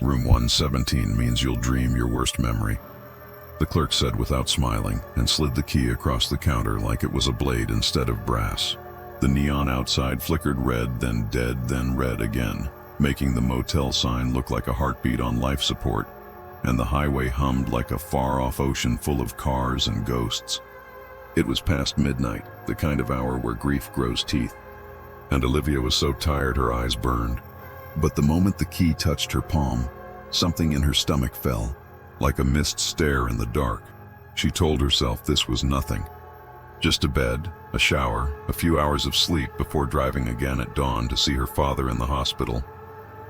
Room 117 means you'll dream your worst memory," the clerk said without smiling, and slid the key across the counter like it was a blade instead of brass. The neon outside flickered red, then dead, then red again, making the motel sign look like a heartbeat on life support, and the highway hummed like a far-off ocean full of cars and ghosts. It was past midnight, the kind of hour where grief grows teeth, and Olivia was so tired her eyes burned. But the moment the key touched her palm, something in her stomach fell, like a mist stare in the dark. She told herself this was nothing. Just a bed, a shower, a few hours of sleep before driving again at dawn to see her father in the hospital.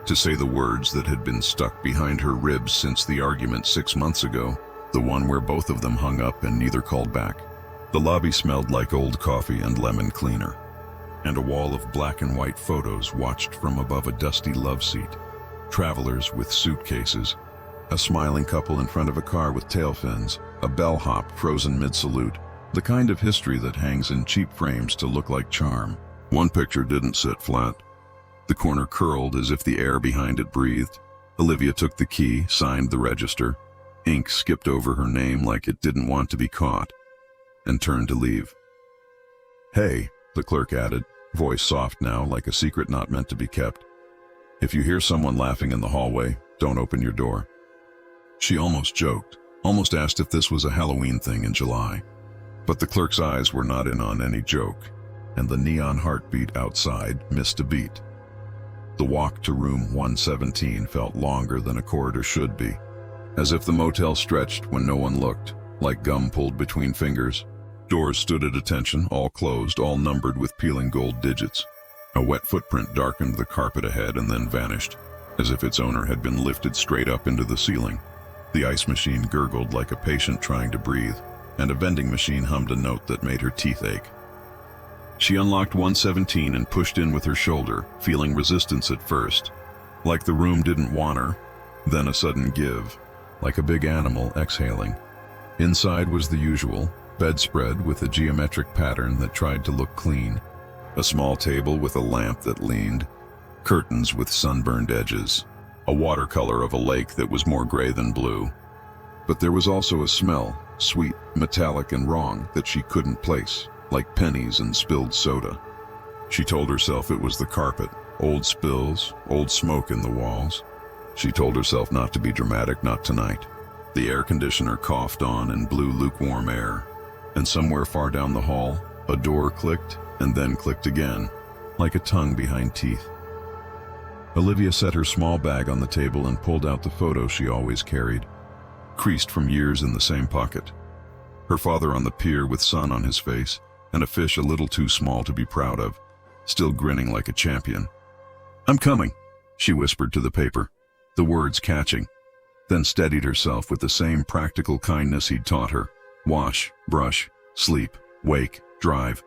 To say the words that had been stuck behind her ribs since the argument 6 months ago, the one where both of them hung up and neither called back. The lobby smelled like old coffee and lemon cleaner, and a wall of black and white photos watched from above a dusty love seat. Travelers with suitcases, a smiling couple in front of a car with tail fins, a bellhop frozen mid-salute, the kind of history that hangs in cheap frames to look like charm. One picture didn't sit flat. The corner curled as if the air behind it breathed. Olivia took the key, signed the register. Ink skipped over her name like it didn't want to be caught, and turned to leave. "Hey," the clerk added, voice soft now like a secret not meant to be kept. "If you hear someone laughing in the hallway, don't open your door." She almost joked, almost asked if this was a Halloween thing in July. But the clerk's eyes were not in on any joke, and the neon heartbeat outside missed a beat. The walk to room 117 felt longer than a corridor should be, as if the motel stretched when no one looked, like gum pulled between fingers. Doors stood at attention, all closed, all numbered with peeling gold digits. A wet footprint darkened the carpet ahead and then vanished, as if its owner had been lifted straight up into the ceiling. The ice machine gurgled like a patient trying to breathe, and a vending machine hummed a note that made her teeth ache. She unlocked 117 and pushed in with her shoulder, feeling resistance at first, like the room didn't want her, then a sudden give, like a big animal exhaling. Inside was the usual, bedspread with a geometric pattern that tried to look clean, a small table with a lamp that leaned, curtains with sunburned edges, a watercolor of a lake that was more gray than blue. But there was also a smell, sweet, metallic, and wrong, that she couldn't place, like pennies and spilled soda. She told herself it was the carpet, old spills, old smoke in the walls. She told herself not to be dramatic, not tonight. The air conditioner coughed on and blew lukewarm air, and somewhere far down the hall, a door clicked and then clicked again, like a tongue behind teeth. Olivia set her small bag on the table and pulled out the photo she always carried, creased from years in the same pocket. Her father on the pier with sun on his face, and a fish a little too small to be proud of, still grinning like a champion. "I'm coming," she whispered to the paper, the words catching, then steadied herself with the same practical kindness he'd taught her. Wash, brush, sleep, wake, drive.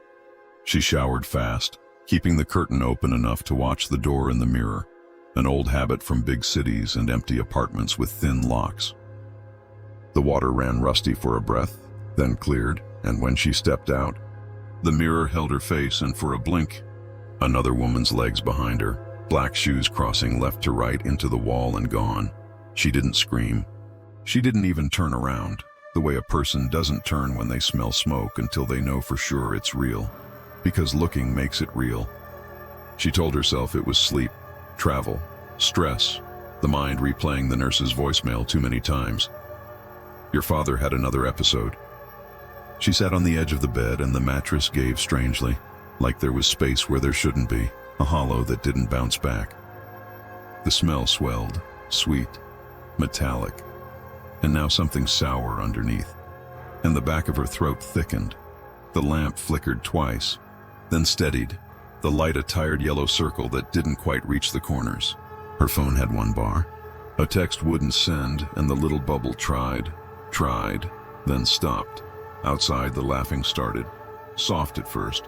She showered fast, keeping the curtain open enough to watch the door in the mirror, an old habit from big cities and empty apartments with thin locks. The water ran rusty for a breath, then cleared, and when she stepped out, the mirror held her face, and for a blink, another woman's legs behind her, black shoes crossing left to right into the wall and gone. She didn't scream. She didn't even turn around, the way a person doesn't turn when they smell smoke until they know for sure it's real, because looking makes it real. She told herself it was sleep, travel, stress, the mind replaying the nurse's voicemail too many times. Your father had another episode. She sat on the edge of the bed and the mattress gave strangely, like there was space where there shouldn't be, a hollow that didn't bounce back. The smell swelled, sweet, metallic, and now something sour underneath, and the back of her throat thickened. The lamp flickered twice, then steadied, the light a tired yellow circle that didn't quite reach the corners. Her phone had one bar. A text wouldn't send, and the little bubble tried, then stopped. Outside, the laughing started, soft at first,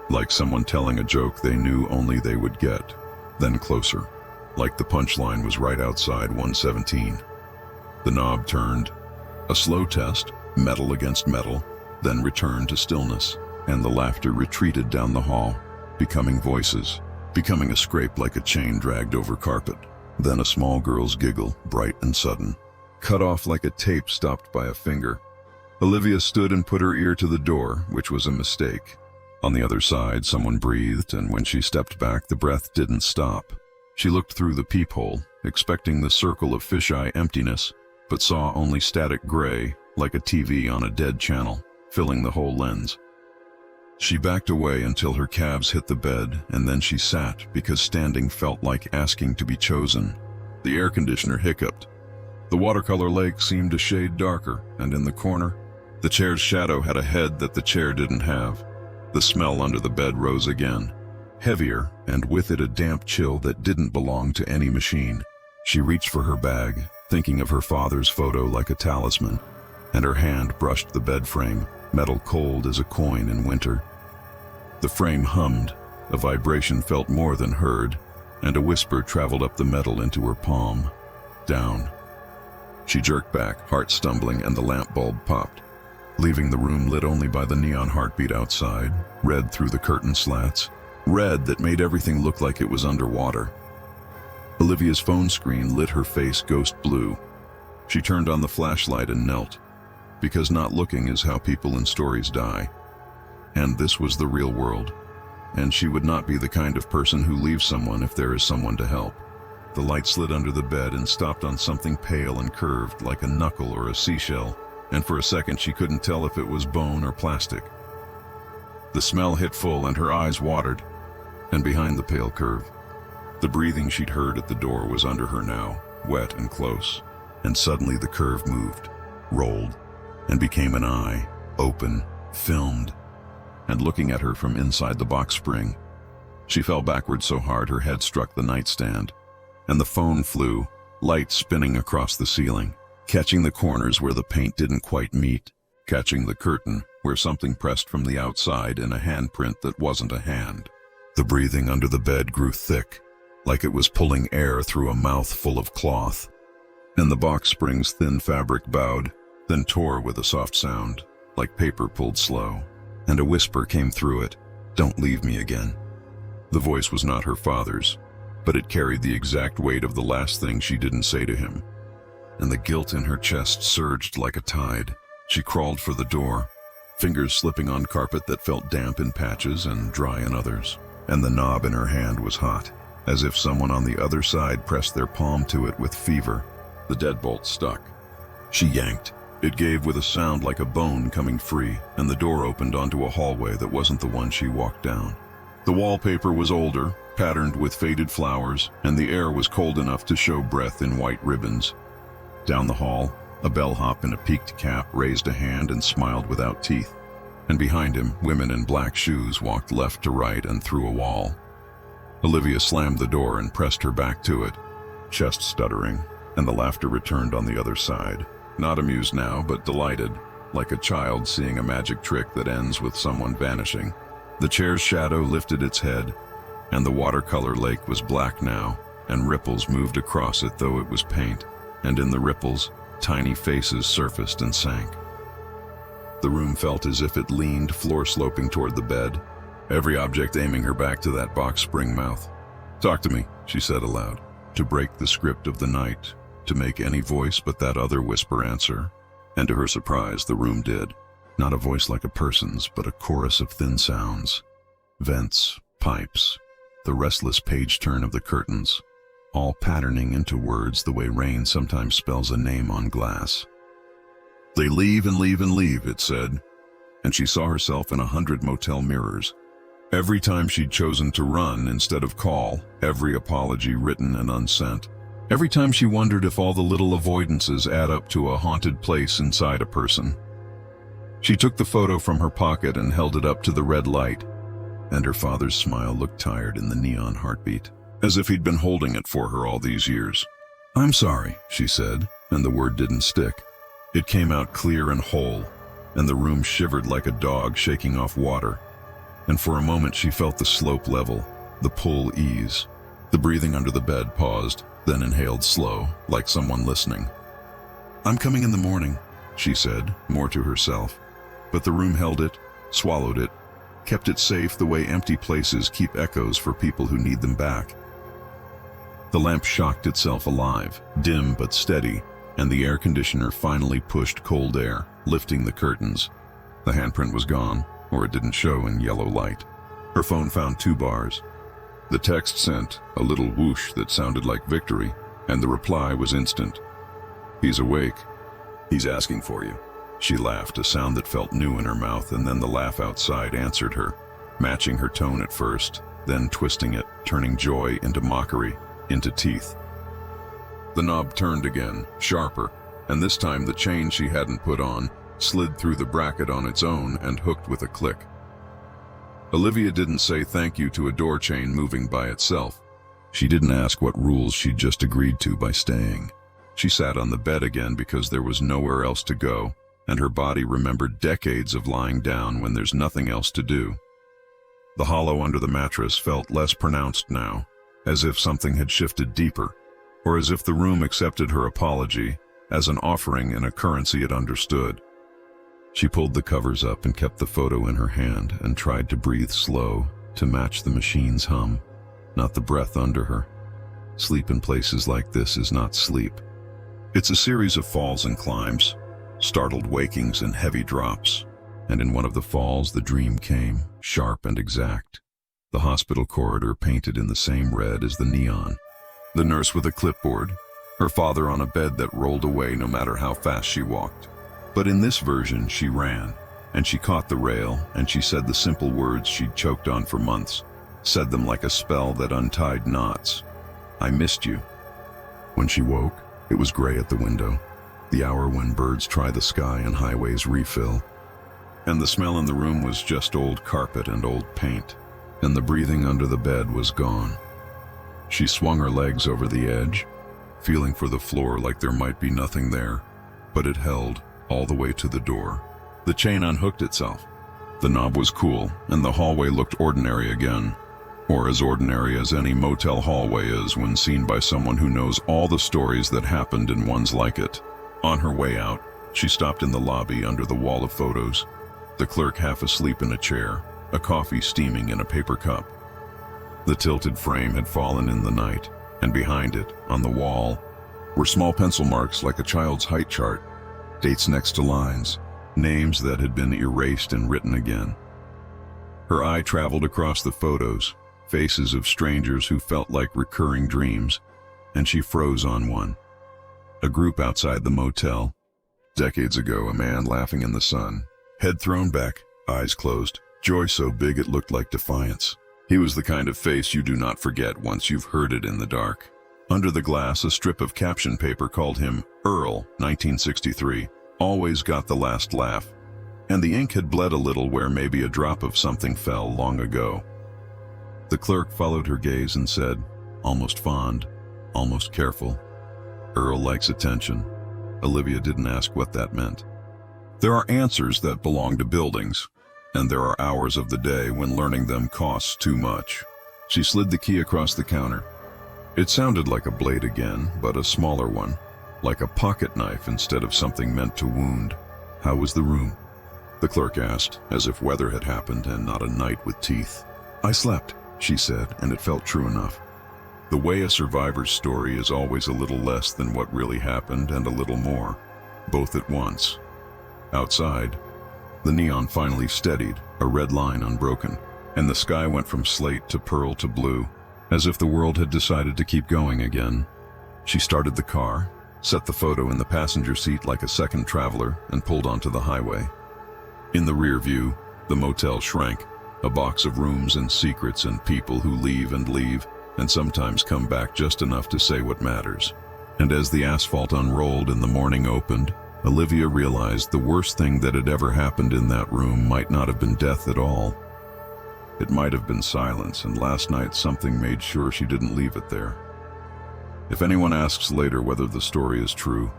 like someone telling a joke they knew only they would get, then closer, like the punchline was right outside 117. The knob turned, a slow test, metal against metal, then returned to stillness, and the laughter retreated down the hall, becoming voices, becoming a scrape like a chain dragged over carpet. Then a small girl's giggle, bright and sudden, cut off like a tape stopped by a finger. Olivia stood and put her ear to the door, which was a mistake. On the other side, someone breathed, and when she stepped back, the breath didn't stop. She looked through the peephole, expecting the circle of fisheye emptiness, but saw only static gray, like a TV on a dead channel, filling the whole lens. She backed away until her calves hit the bed, and then she sat because standing felt like asking to be chosen. The air conditioner hiccuped. The watercolor lake seemed a shade darker, and in the corner, the chair's shadow had a head that the chair didn't have. The smell under the bed rose again, heavier, and with it a damp chill that didn't belong to any machine. She reached for her bag, thinking of her father's photo like a talisman, and her hand brushed the bed frame, metal cold as a coin in winter. The frame hummed, a vibration felt more than heard, and a whisper traveled up the metal into her palm. Down. She jerked back, heart stumbling, and the lamp bulb popped, leaving the room lit only by the neon heartbeat outside, red through the curtain slats, red that made everything look like it was underwater. Olivia's phone screen lit her face ghost blue. She turned on the flashlight and knelt, because not looking is how people in stories die. And this was the real world, and she would not be the kind of person who leaves someone if there is someone to help. The light slid under the bed and stopped on something pale and curved, like a knuckle or a seashell, and for a second she couldn't tell if it was bone or plastic. The smell hit full and her eyes watered, and behind the pale curve, the breathing she'd heard at the door was under her now, wet and close, and suddenly the curve moved, rolled, and became an eye, open, filmed, and looking at her from inside the box spring. She fell backward so hard her head struck the nightstand, and the phone flew, light spinning across the ceiling, catching the corners where the paint didn't quite meet, catching the curtain where something pressed from the outside in a handprint that wasn't a hand. The breathing under the bed grew thick, like it was pulling air through a mouth full of cloth, and the box spring's thin fabric bowed, then tore with a soft sound, like paper pulled slow, and a whisper came through it, "Don't leave me again." The voice was not her father's, but it carried the exact weight of the last thing she didn't say to him, and the guilt in her chest surged like a tide. She crawled for the door, fingers slipping on carpet that felt damp in patches and dry in others, and the knob in her hand was hot, as if someone on the other side pressed their palm to it with fever. The deadbolt stuck. She yanked. It gave with a sound like a bone coming free, and the door opened onto a hallway that wasn't the one she walked down. The wallpaper was older, patterned with faded flowers, and the air was cold enough to show breath in white ribbons. Down the hall, a bellhop in a peaked cap raised a hand and smiled without teeth, and behind him, women in black shoes walked left to right and through a wall. Olivia slammed the door and pressed her back to it, chest stuttering, and the laughter returned on the other side. Not amused now, but delighted, like a child seeing a magic trick that ends with someone vanishing. The chair's shadow lifted its head, and the watercolor lake was black now, and ripples moved across it though it was paint, and in the ripples, tiny faces surfaced and sank. The room felt as if it leaned, floor-sloping toward the bed, every object aiming her back to that box spring mouth. "Talk to me," she said aloud, to break the script of the night, to make any voice but that other whisper answer. And to her surprise, the room did. Not a voice like a person's, but a chorus of thin sounds. Vents, pipes, the restless page turn of the curtains, all patterning into words the way rain sometimes spells a name on glass. "They leave and leave and leave," it said, and she saw herself in 100 motel mirrors. Every time she'd chosen to run instead of call, every apology written and unsent. Every time she wondered if all the little avoidances add up to a haunted place inside a person. She took the photo from her pocket and held it up to the red light, and her father's smile looked tired in the neon heartbeat, as if he'd been holding it for her all these years. "I'm sorry," she said, and the word didn't stick. It came out clear and whole, and the room shivered like a dog shaking off water. And for a moment she felt the slope level, the pull ease. The breathing under the bed paused, then inhaled slow, like someone listening. "I'm coming in the morning," she said, more to herself. But the room held it, swallowed it, kept it safe the way empty places keep echoes for people who need them back. The lamp shocked itself alive, dim but steady, and the air conditioner finally pushed cold air, lifting the curtains. The handprint was gone, or it didn't show in yellow light. Her phone found 2 bars. The text sent a little whoosh that sounded like victory, and the reply was instant. "He's awake. He's asking for you." She laughed, a sound that felt new in her mouth, and then the laugh outside answered her, matching her tone at first, then twisting it, turning joy into mockery, into teeth. The knob turned again, sharper, and this time the chain she hadn't put on slid through the bracket on its own and hooked with a click. Olivia didn't say thank you to a door chain moving by itself. She didn't ask what rules she'd just agreed to by staying. She sat on the bed again because there was nowhere else to go, and her body remembered decades of lying down when there's nothing else to do. The hollow under the mattress felt less pronounced now, as if something had shifted deeper, or as if the room accepted her apology as an offering in a currency it understood. She pulled the covers up and kept the photo in her hand and tried to breathe slow, to match the machine's hum, not the breath under her. Sleep in places like this is not sleep. It's a series of falls and climbs, startled wakings and heavy drops, and in one of the falls the dream came, sharp and exact. The hospital corridor painted in the same red as the neon. The nurse with a clipboard, her father on a bed that rolled away no matter how fast she walked. But in this version she ran, and she caught the rail, and she said the simple words she'd choked on for months, said them like a spell that untied knots. "I missed you." When she woke, it was gray at the window, the hour when birds try the sky and highways refill. And the smell in the room was just old carpet and old paint, and the breathing under the bed was gone. She swung her legs over the edge, feeling for the floor like there might be nothing there, but it held all the way to the door. The chain unhooked itself. The knob was cool, and the hallway looked ordinary again, or as ordinary as any motel hallway is when seen by someone who knows all the stories that happened in ones like it. On her way out, she stopped in the lobby under the wall of photos, the clerk half asleep in a chair, a coffee steaming in a paper cup. The tilted frame had fallen in the night, and behind it, on the wall, were small pencil marks like a child's height chart, dates next to lines, names that had been erased and written again. Her eye traveled across the photos, faces of strangers who felt like recurring dreams, and she froze on one. A group outside the motel. Decades ago, a man laughing in the sun, head thrown back, eyes closed, joy so big it looked like defiance. He was the kind of face you do not forget once you've heard it in the dark. Under the glass, a strip of caption paper called him Earl, 1963, always got the last laugh, and the ink had bled a little where maybe a drop of something fell long ago. The clerk followed her gaze and said, almost fond, almost careful, "Earl likes attention." Olivia didn't ask what that meant. There are answers that belong to buildings, and there are hours of the day when learning them costs too much. She slid the key across the counter. It sounded like a blade again, but a smaller one, like a pocket knife instead of something meant to wound. "How was the room?" the clerk asked, as if weather had happened and not a night with teeth. "I slept," she said, and it felt true enough. The way a survivor's story is always a little less than what really happened and a little more, both at once. Outside, the neon finally steadied, a red line unbroken, and the sky went from slate to pearl to blue, as if the world had decided to keep going again. She started the car, set the photo in the passenger seat like a second traveler, and pulled onto the highway. In the rear view, the motel shrank, a box of rooms and secrets and people who leave and sometimes come back just enough to say what matters. And as the asphalt unrolled and the morning opened, Olivia realized the worst thing that had ever happened in that room might not have been death at all. It might have been silence, and last night something made sure she didn't leave it there. If anyone asks later whether the story is true,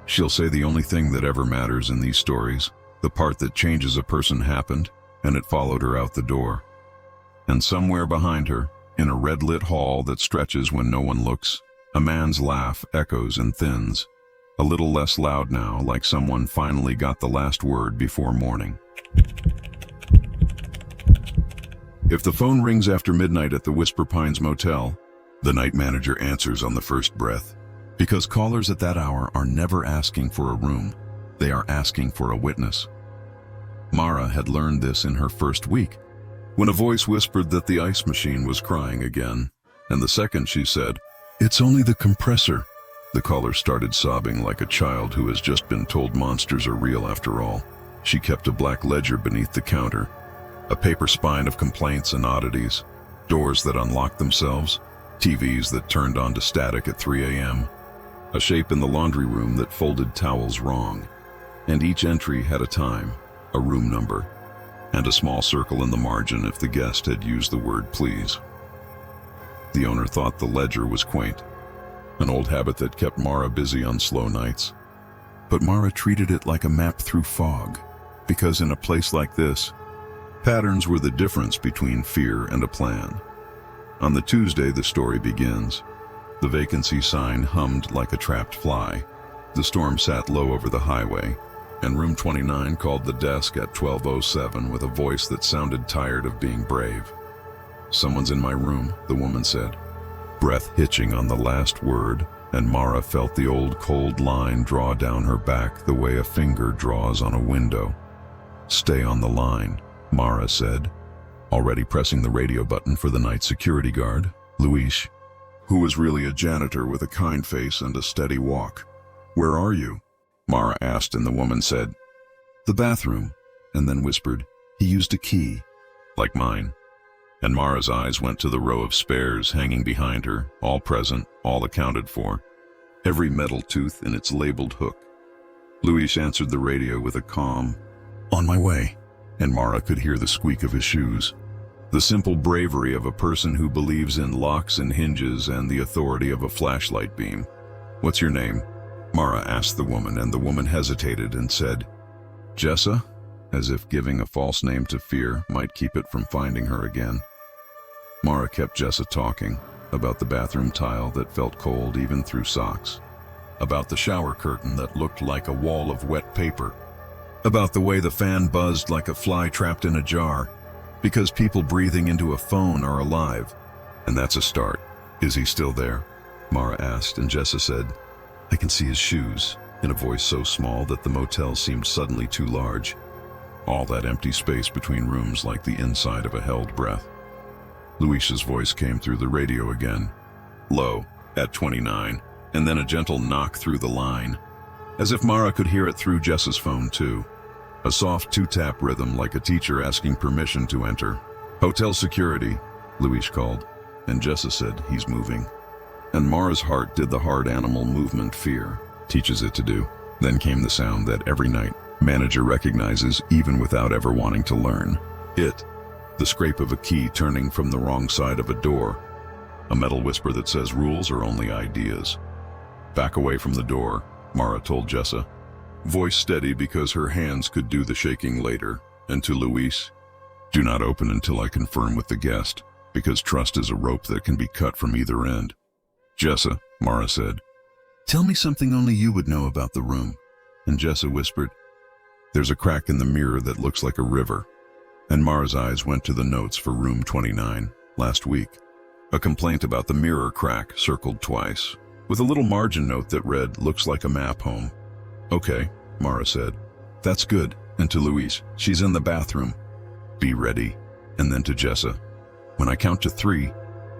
she'll say the only thing that ever matters in these stories, the part that changes a person, happened, and it followed her out the door. And somewhere behind her, in a red-lit hall that stretches when no one looks, a man's laugh echoes and thins, a little less loud now, like someone finally got the last word before morning. If the phone rings after midnight at the Whisper Pines Motel, The night manager answers on the first breath, because callers at that hour are never asking for a room. They are asking for a witness. Mara had learned this in her first week, when a voice whispered that the ice machine was crying again, and the second she said, "It's only the compressor," the caller started sobbing like a child who has just been told monsters are real after all. She kept a black ledger beneath the counter, a paper spine of complaints and oddities, doors that unlocked themselves, TVs that turned on to static at 3 a.m., a shape in the laundry room that folded towels wrong, and each entry had a time, a room number, and a small circle in the margin if the guest had used the word please. The owner thought the ledger was quaint, an old habit that kept Mara busy on slow nights. But Mara treated it like a map through fog, because in a place like this, patterns were the difference between fear and a plan. On the Tuesday the story begins. The vacancy sign hummed like a trapped fly. The storm sat low over the highway, and room 29 called the desk at 12:07 with a voice that sounded tired of being brave. "Someone's in my room," the woman said, breath hitching on the last word, and Mara felt the old cold line draw down her back the way a finger draws on a window. "Stay on the line," Mara said, already pressing the radio button for the night security guard, Luis, who was really a janitor with a kind face and a steady walk. "Where are you?" Mara asked, and the woman said, "The bathroom," and then whispered, "He used a key." "Like mine." And Mara's eyes went to the row of spares hanging behind her, all present, all accounted for, every metal tooth in its labeled hook. Luis answered the radio with a calm, "On my way," and Mara could hear the squeak of his shoes. The simple bravery of a person who believes in locks and hinges and the authority of a flashlight beam. "What's your name?" Mara asked the woman, and the woman hesitated and said, "Jessa," as if giving a false name to fear might keep it from finding her again. Mara kept Jessa talking, about the bathroom tile that felt cold even through socks, about the shower curtain that looked like a wall of wet paper, about the way the fan buzzed like a fly trapped in a jar, because people breathing into a phone are alive, and that's a start. "Is he still there?" Mara asked, and Jessa said, "I can see his shoes," in a voice so small that the motel seemed suddenly too large. All that empty space between rooms like the inside of a held breath. Luis's voice came through the radio again, low, at 29, and then a gentle knock through the line, as if Mara could hear it through Jessa's phone too. A soft two-tap rhythm like a teacher asking permission to enter. "Hotel security," Luis called, and Jessa said, "He's moving." And Mara's heart did the hard animal movement fear teaches it to do. Then came the sound that every night manager recognizes even without ever wanting to learn. The scrape of a key turning from the wrong side of a door. A metal whisper that says rules are only ideas. "Back away from the door," Mara told Jessa, voice steady because her hands could do the shaking later, and to Luis, "Do not open until I confirm with the guest, because trust is a rope that can be cut from either end." "Jessa," Mara said, "tell me something only you would know about the room." And Jessa whispered, "There's a crack in the mirror that looks like a river." And Mara's eyes went to the notes for room 29, last week. A complaint about the mirror crack circled twice, with a little margin note that read, "Looks like a map home." "Okay," Mara said. "That's good." And to Luis, "She's in the bathroom. Be ready." And then to Jessa, "When I count to 3,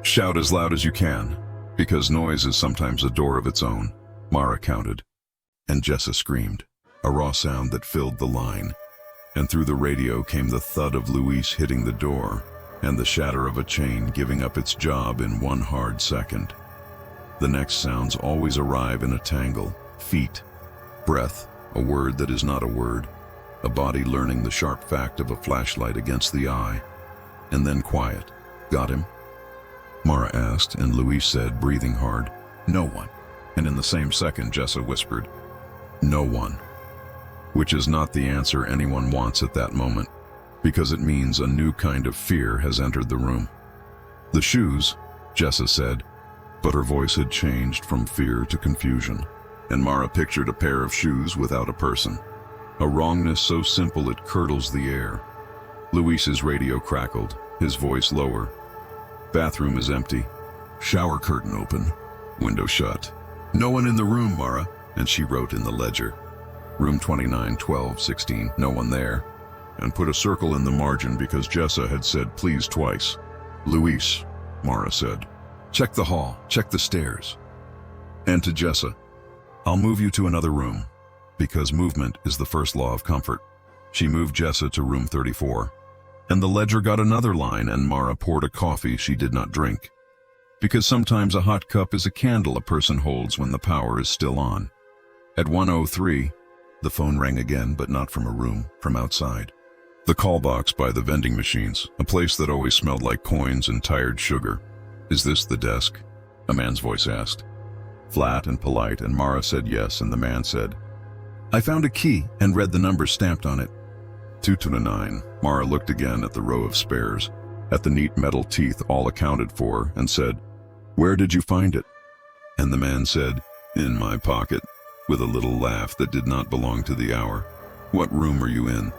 shout as loud as you can, because noise is sometimes a door of its own." Mara counted, and Jessa screamed, a raw sound that filled the line. And through the radio came the thud of Luis hitting the door, and the shatter of a chain giving up its job in one hard second. The next sounds always arrive in a tangle. Feet, breath, a word that is not a word, a body learning the sharp fact of a flashlight against the eye, and then quiet. "Got him?" Mara asked, and Luis said, breathing hard, "No one." And in the same second, Jessa whispered, "No one," which is not the answer anyone wants at that moment, because it means a new kind of fear has entered the room. "The shoes," Jessa said, but her voice had changed from fear to confusion, and Mara pictured a pair of shoes without a person, a wrongness so simple it curdles the air. Luis's radio crackled, his voice lower. "Bathroom is empty." Shower curtain open, window shut. No one in the room, Mara, and she wrote in the ledger. Room 29, 12, 16, no one there. And put a circle in the margin because Jessa had said please twice. Luis, Mara said. Check the hall, check the stairs. And to Jessa, I'll move you to another room, because movement is the first law of comfort. She moved Jessa to room 34. And the ledger got another line and Mara poured a coffee she did not drink. Because sometimes a hot cup is a candle a person holds when the power is still on. At 1:03, the phone rang again, but not from a room, from outside. The call box by the vending machines, a place that always smelled like coins and tired sugar. Is this the desk? A man's voice asked. Flat and polite, and Mara said yes, and the man said, I found a key and read the number stamped on it. 229. Mara looked again at the row of spares, at the neat metal teeth all accounted for, and said, Where did you find it? And the man said, In my pocket, with a little laugh that did not belong to the hour. What room are you in?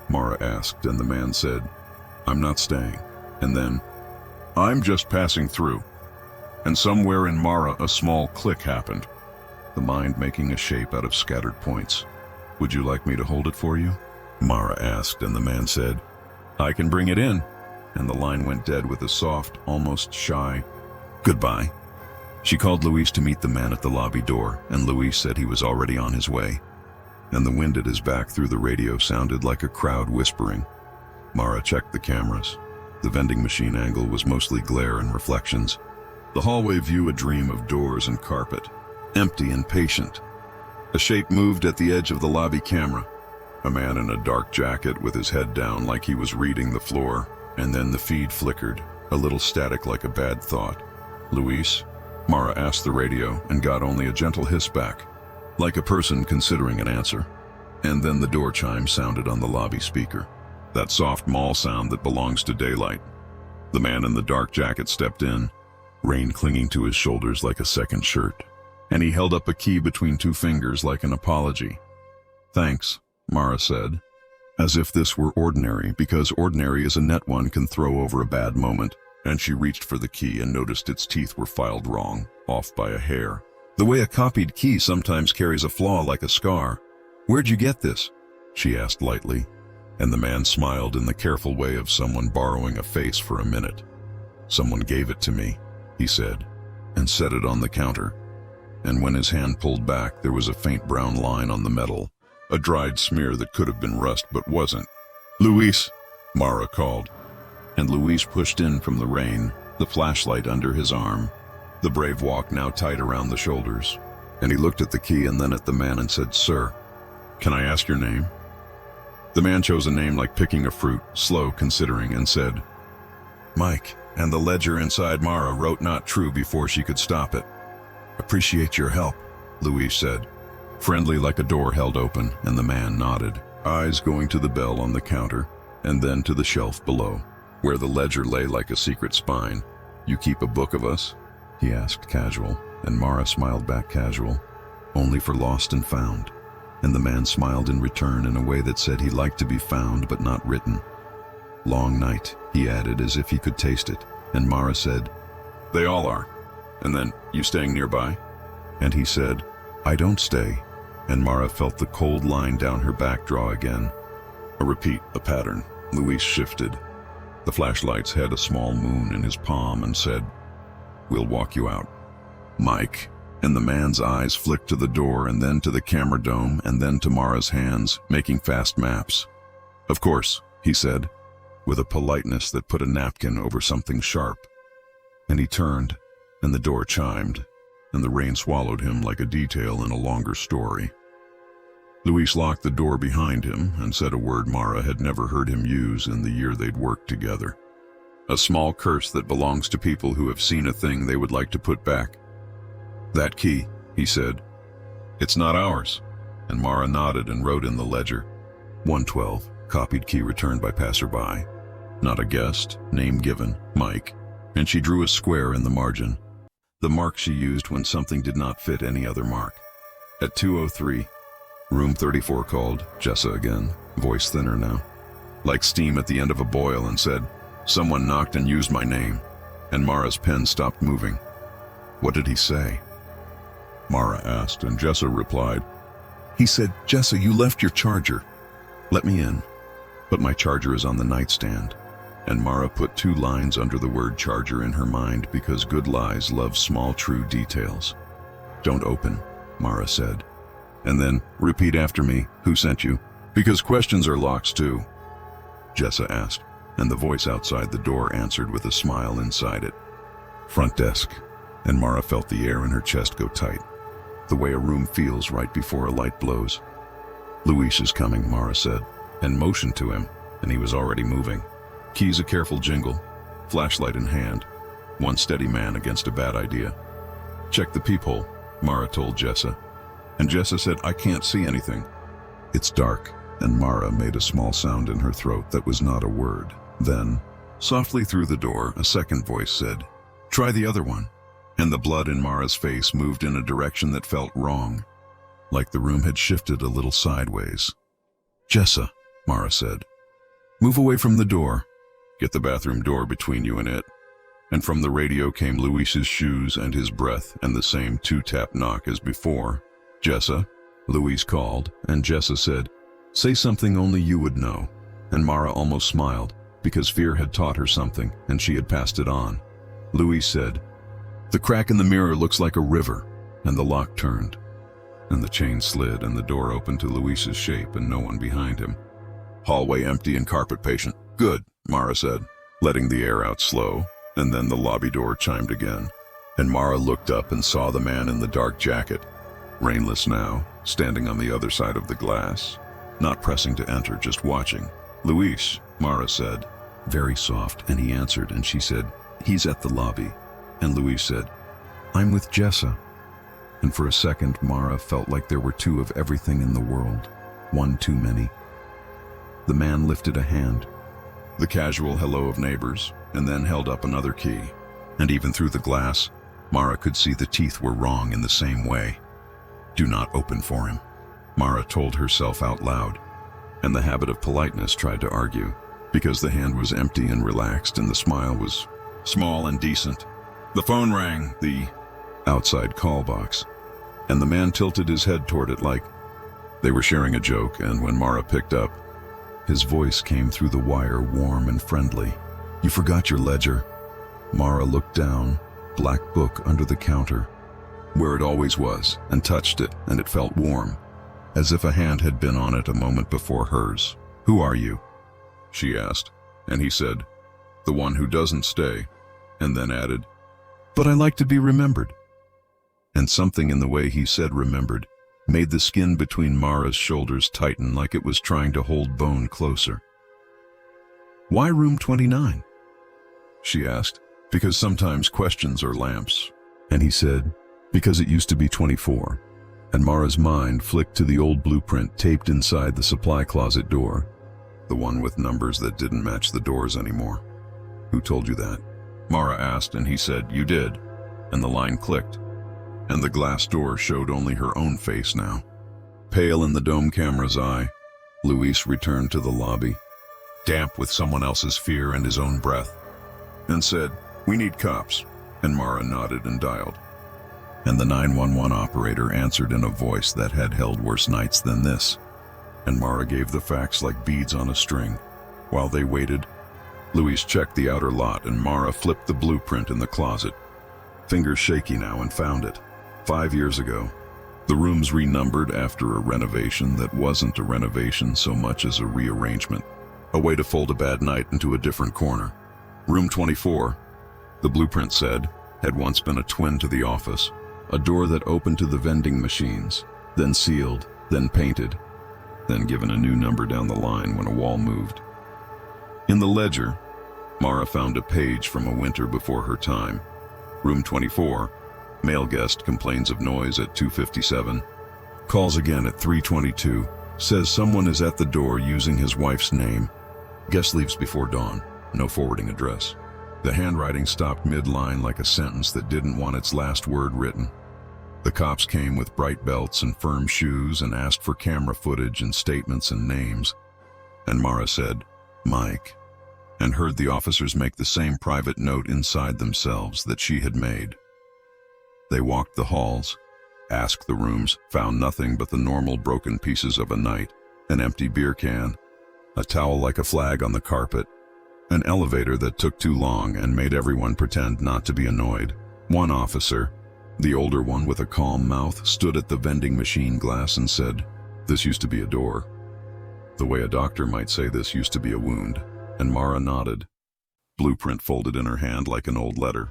Mara asked, and the man said, I'm not staying. And then, I'm just passing through. And somewhere in Mara a small click happened, the mind making a shape out of scattered points. Would you like me to hold it for you? Mara asked, and the man said, I can bring it in. And the line went dead with a soft, almost shy, goodbye. She called Luis to meet the man at the lobby door, and Luis said he was already on his way. And the wind at his back through the radio sounded like a crowd whispering. Mara checked the cameras. The vending machine angle was mostly glare and reflections. The hallway view a dream of doors and carpet, empty and patient. A shape moved at the edge of the lobby camera. A man in a dark jacket with his head down like he was reading the floor, and then the feed flickered, a little static like a bad thought. Luis? Mara asked the radio and got only a gentle hiss back, like a person considering an answer. And then the door chime sounded on the lobby speaker, that soft mall sound that belongs to daylight. The man in the dark jacket stepped in, rain clinging to his shoulders like a second shirt, and he held up a key between two fingers like an apology. Thanks, Mara said, as if this were ordinary, because ordinary is a net one can throw over a bad moment, and she reached for the key and noticed its teeth were filed wrong, off by a hair. The way a copied key sometimes carries a flaw like a scar. Where'd you get this? She asked lightly, and the man smiled in the careful way of someone borrowing a face for a minute. Someone gave it to me, he said, and set it on the counter. And when his hand pulled back, there was a faint brown line on the metal, a dried smear that could have been rust but wasn't. Luis, Mara called. And Luis pushed in from the rain, the flashlight under his arm, the brave walk now tight around the shoulders. And he looked at the key and then at the man and said, Sir, can I ask your name? The man chose a name like picking a fruit, slow considering, and said, Mike, and the ledger inside Mara wrote not true before she could stop it. Appreciate your help, Luis said, friendly like a door held open, and the man nodded, eyes going to the bell on the counter, and then to the shelf below, where the ledger lay like a secret spine. You keep a book of us? He asked casual, and Mara smiled back casual, only for lost and found. And the man smiled in return in a way that said he liked to be found but not written. Long night, he added as if he could taste it, and Mara said, They all are. And then, you staying nearby? And he said, I don't stay. And Mara felt the cold line down her back draw again. A repeat, a pattern. Luis shifted. The flashlight's had a small moon in his palm and said, We'll walk you out. Mike. And the man's eyes flicked to the door and then to the camera dome and then to Mara's hands, making fast maps. Of course, he said, with a politeness that put a napkin over something sharp. And he turned, and the door chimed, and the rain swallowed him like a detail in a longer story. Luis locked the door behind him and said a word Mara had never heard him use in the year they'd worked together. A small curse that belongs to people who have seen a thing they would like to put back. That key, he said. It's not ours. And Mara nodded and wrote in the ledger. 112, copied key returned by passerby. Not a guest, name given, Mike. And she drew a square in the margin, the mark she used when something did not fit any other mark. At 2:03, room 34 called, Jessa again, voice thinner now, like steam at the end of a boil, and said, Someone knocked and used my name. and Mara's pen stopped moving. "What did he say?" Mara asked, and Jessa replied, "He said, 'Jessa, you left your charger. Let me in. But my charger is on the nightstand.'" And Mara put 2 lines under the word charger in her mind because good lies love small true details. "Don't open," Mara said. And then, "Repeat after me, who sent you? Because questions are locks too," Jessa asked, and the voice outside the door answered with a smile inside it. "Front desk." And Mara felt the air in her chest go tight, the way a room feels right before a light blows. "Luis is coming," Mara said, and motioned to him, and he was already moving. Keys a careful jingle, flashlight in hand, one steady man against a bad idea. "Check the peephole," Mara told Jessa, and Jessa said, "I can't see anything." "It's dark," and Mara made a small sound in her throat that was not a word. Then, softly through the door, a second voice said, "Try the other one." And the blood in Mara's face moved in a direction that felt wrong, like the room had shifted a little sideways. "Jessa," Mara said, "move away from the door. Get the bathroom door between you and it." And from the radio came Luis's shoes and his breath and the same 2-tap knock as before. "Jessa," Luis called, and Jessa said, "Say something only you would know." And Mara almost smiled, because fear had taught her something, and she had passed it on. Luis said, "The crack in the mirror looks like a river," and the lock turned, and the chain slid, and the door opened to Luis's shape and no one behind him. "Hallway empty and carpet patient." "Good," Mara said, letting the air out slow, and then the lobby door chimed again, and Mara looked up and saw the man in the dark jacket, rainless now, standing on the other side of the glass, not pressing to enter, just watching. "Luis," Mara said, very soft, and he answered, and she said, "He's at the lobby." And Luis said, "I'm with Jessa." And for a second, Mara felt like there were 2 of everything in the world, one too many. The man lifted a hand, the casual hello of neighbors, and then held up another key. And even through the glass, Mara could see the teeth were wrong in the same way. "Do not open for him," Mara told herself out loud, and the habit of politeness tried to argue, because the hand was empty and relaxed and the smile was small and decent. The phone rang, the outside call box, and the man tilted his head toward it like they were sharing a joke, and when Mara picked up, his voice came through the wire, warm and friendly. "You forgot your ledger." Mara looked down, black book under the counter, where it always was, and touched it, and it felt warm, as if a hand had been on it a moment before hers. "Who are you?" she asked, and he said, "The one who doesn't stay," and then added, "But I like to be remembered." And something in the way he said remembered made the skin between Mara's shoulders tighten like it was trying to hold bone closer. "Why room 29? She asked. "Because sometimes questions are lamps." And he said, "Because it used to be 24. And Mara's mind flicked to the old blueprint taped inside the supply closet door, the one with numbers that didn't match the doors anymore. "Who told you that?" Mara asked, and he said, "You did." And the line clicked, and the glass door showed only her own face now. Pale in the dome camera's eye, Luis returned to the lobby, damp with someone else's fear and his own breath, and said, "We need cops." And Mara nodded and dialed. And the 911 operator answered in a voice that had held worse nights than this. And Mara gave the facts like beads on a string. While they waited, Luis checked the outer lot, and Mara flipped the blueprint in the closet, fingers shaky now, and found it. 5 years ago. The rooms renumbered after a renovation that wasn't a renovation so much as a rearrangement, a way to fold a bad night into a different corner. Room 24, the blueprint said, had once been a twin to the office, a door that opened to the vending machines, then sealed, then painted, then given a new number down the line when a wall moved. In the ledger, Mara found a page from a winter before her time. Room 24, male guest complains of noise at 2:57, calls again at 3:22, says someone is at the door using his wife's name. Guest leaves before dawn, no forwarding address. The handwriting stopped mid-line like a sentence that didn't want its last word written. The cops came with bright belts and firm shoes and asked for camera footage and statements and names. And Mara said, "Mike." and heard the officers make the same private note inside themselves that she had made. They walked the halls, asked the rooms, found nothing but the normal broken pieces of a night, an empty beer can, a towel like a flag on the carpet, an elevator that took too long and made everyone pretend not to be annoyed. One officer, the older one with a calm mouth, stood at the vending machine glass and said, "This used to be a door." The way a doctor might say this used to be a wound, and Mara nodded, blueprint folded in her hand like an old letter.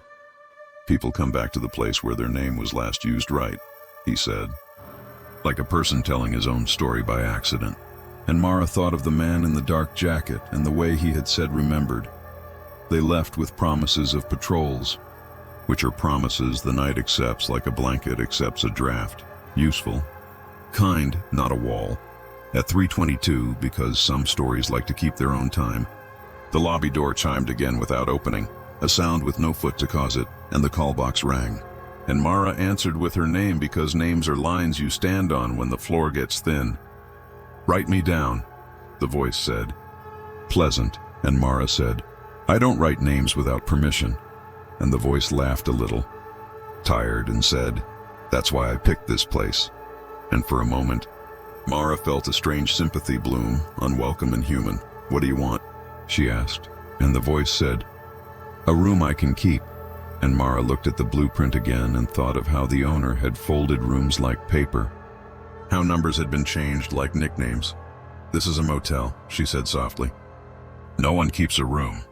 "People come back to the place where their name was last used, right?" he said, like a person telling his own story by accident. And Mara thought of the man in the dark jacket and the way he had said remembered. They left with promises of patrols, which are promises the night accepts like a blanket accepts a draft. Useful. Kind, not a wall. At 3:22, because some stories like to keep their own time, the lobby door chimed again without opening, a sound with no foot to cause it, and the call box rang. And Mara answered with her name because names are lines you stand on when the floor gets thin. "Write me down," the voice said. Pleasant, and Mara said, "I don't write names without permission." And the voice laughed a little, tired, and said, "That's why I picked this place." And for a moment, Mara felt a strange sympathy bloom, unwelcome and human. "What do you want?" she asked, and the voice said, "A room I can keep." And Mara looked at the blueprint again and thought of how the owner had folded rooms like paper, how numbers had been changed like nicknames. "This is a motel," she said softly. "No one keeps a room."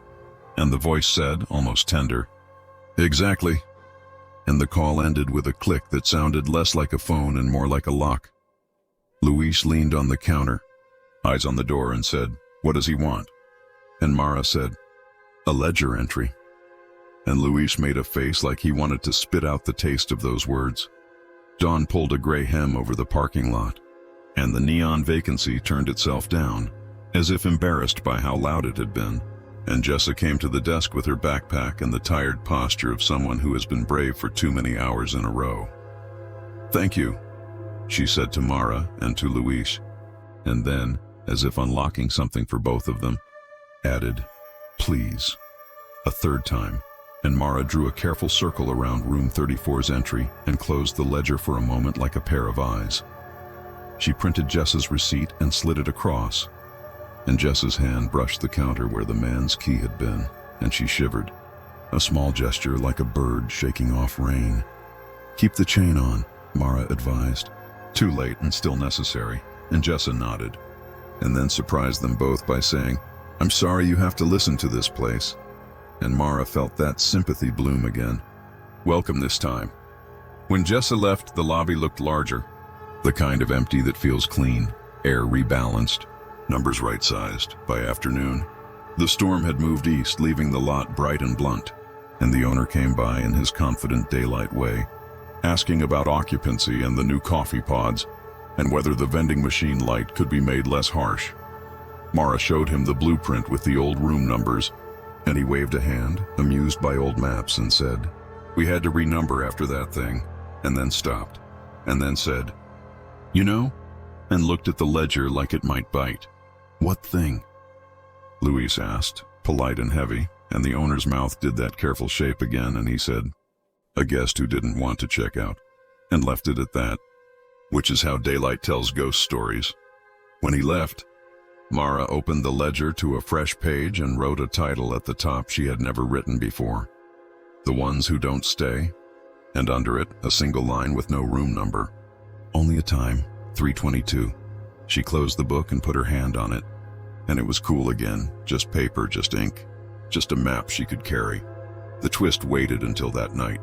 And the voice said, almost tender, "Exactly." And the call ended with a click that sounded less like a phone and more like a lock. Luis leaned on the counter, eyes on the door, and said, "What does he want?" And Mara said, "A ledger entry." And Luis made a face like he wanted to spit out the taste of those words. Dawn pulled a gray hem over the parking lot, and the neon vacancy turned itself down, as if embarrassed by how loud it had been, and Jessa came to the desk with her backpack and the tired posture of someone who has been brave for too many hours in a row. "Thank you," she said to Mara and to Luis, and then, as if unlocking something for both of them, added, "Please," a third time. And Mara drew a careful circle around room 34's entry and closed the ledger for a moment like a pair of eyes. She printed Jessa's receipt and slid it across, and Jessa's hand brushed the counter where the man's key had been, and she shivered, a small gesture like a bird shaking off rain. "Keep the chain on," Mara advised. Too late and still necessary, and Jessa nodded, and then surprised them both by saying, "I'm sorry you have to listen to this place." And Mara felt that sympathy bloom again. Welcome this time. When Jessa left, the lobby looked larger, the kind of empty that feels clean, air rebalanced, numbers right-sized. By afternoon, the storm had moved east, leaving the lot bright and blunt, and the owner came by in his confident daylight way, asking about occupancy and the new coffee pods, and whether the vending machine light could be made less harsh. Mara showed him the blueprint with the old room numbers, and he waved a hand, amused by old maps, and said, "We had to renumber after that thing," and then stopped, and then said, "You know?" and looked at the ledger like it might bite. "What thing?" Luis asked, polite and heavy, and the owner's mouth did that careful shape again, and he said, "A guest who didn't want to check out," and left it at that, which is how daylight tells ghost stories. When he left, Mara opened the ledger to a fresh page and wrote a title at the top she had never written before, "The Ones Who Don't Stay," and under it, a single line with no room number. Only a time, 3:22. She closed the book and put her hand on it, and it was cool again, just paper, just ink, just a map she could carry. The twist waited until that night,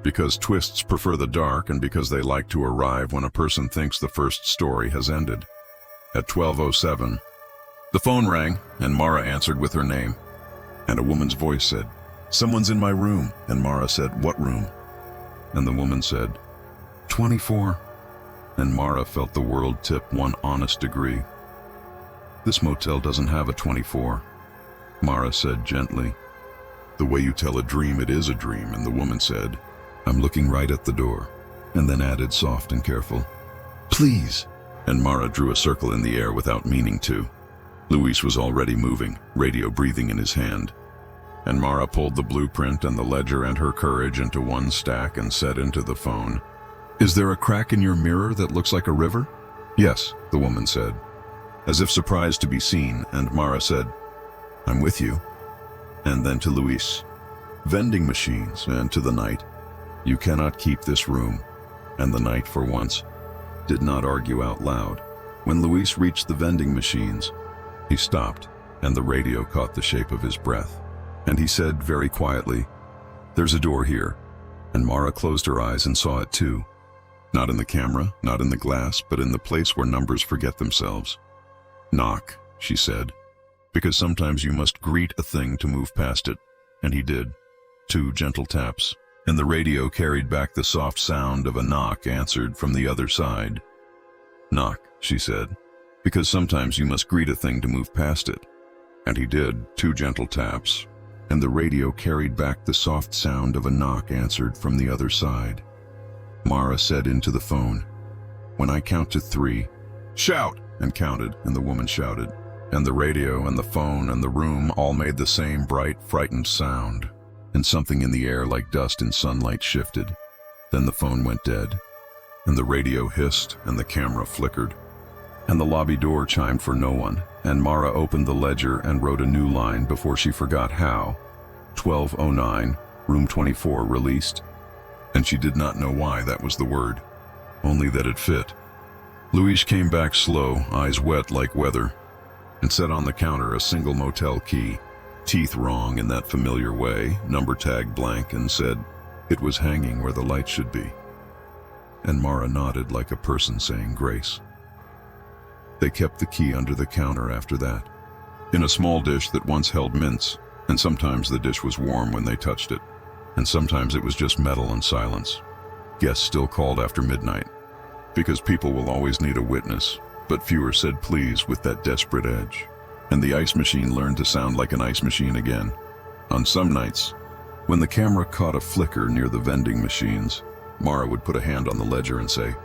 because twists prefer the dark and because they like to arrive when a person thinks the first story has ended. At 12:07, the phone rang, and Mara answered with her name. And a woman's voice said, "Someone's in my room." And Mara said, "What room?" And the woman said, 24. And Mara felt the world tip one honest degree. "This motel doesn't have a 24, Mara said gently. "The way you tell a dream, it is a dream." And the woman said, "I'm looking right at the door," and then added soft and careful, "Please." And Mara drew a circle in the air without meaning to. Luis was already moving, radio breathing in his hand. And Mara pulled the blueprint and the ledger and her courage into one stack and said into the phone, "Is there a crack in your mirror that looks like a river?" "Yes," the woman said, as if surprised to be seen, and Mara said, "I'm with you." And then to Luis, "Vending machines," and to the knight, "You cannot keep this room." And the knight, for once, did not argue out loud. When Luis reached the vending machines, he stopped, and the radio caught the shape of his breath. And he said very quietly, "There's a door here." And Mara closed her eyes and saw it too. Not in the camera, not in the glass, but in the place where numbers forget themselves. "Knock," she said, "because sometimes you must greet a thing to move past it." And he did. 2 gentle taps, and the radio carried back the soft sound of a knock answered from the other side. "Knock," she said, "because sometimes you must greet a thing to move past it." And he did. 2 gentle taps, and the radio carried back the soft sound of a knock answered from the other side. Mara said into the phone, "When I count to 3, shout!" and counted, and the woman shouted. And the radio and the phone and the room all made the same bright, frightened sound, and something in the air like dust in sunlight shifted. Then the phone went dead, and the radio hissed, and the camera flickered, and the lobby door chimed for no one, and Mara opened the ledger and wrote a new line before she forgot how. 1209, room 24 released. And she did not know why that was the word, only that it fit. Luis came back slow, eyes wet like weather, and set on the counter a single motel key, teeth wrong in that familiar way, number tag blank, and said it was hanging where the light should be. And Mara nodded like a person saying grace. They kept the key under the counter after that, in a small dish that once held mints, and sometimes the dish was warm when they touched it, and sometimes it was just metal and silence. Guests still called after midnight, because people will always need a witness, but fewer said please with that desperate edge. And the ice machine learned to sound like an ice machine again. On some nights, when the camera caught a flicker near the vending machines, Mara would put a hand on the ledger and say,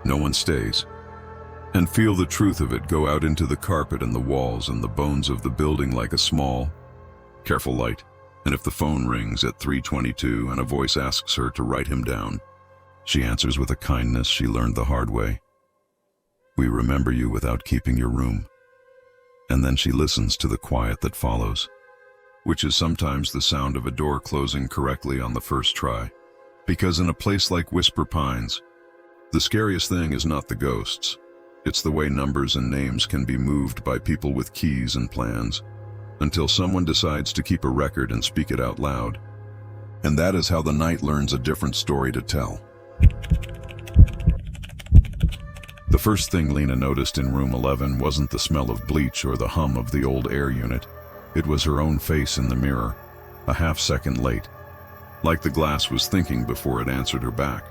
"No one stays," and feel the truth of it go out into the carpet and the walls and the bones of the building like a small, careful light. And if the phone rings at 3:22 and a voice asks her to write him down, she answers with a kindness she learned the hard way. "We remember you without keeping your room." And then she listens to the quiet that follows, which is sometimes the sound of a door closing correctly on the first try. Because in a place like Whisper Pines, the scariest thing is not the ghosts. It's the way numbers and names can be moved by people with keys and plans, until someone decides to keep a record and speak it out loud. And that is how the night learns a different story to tell. The first thing Lena noticed in room 11 wasn't the smell of bleach or the hum of the old air unit. It was her own face in the mirror, a half-second late, like the glass was thinking before it answered her back.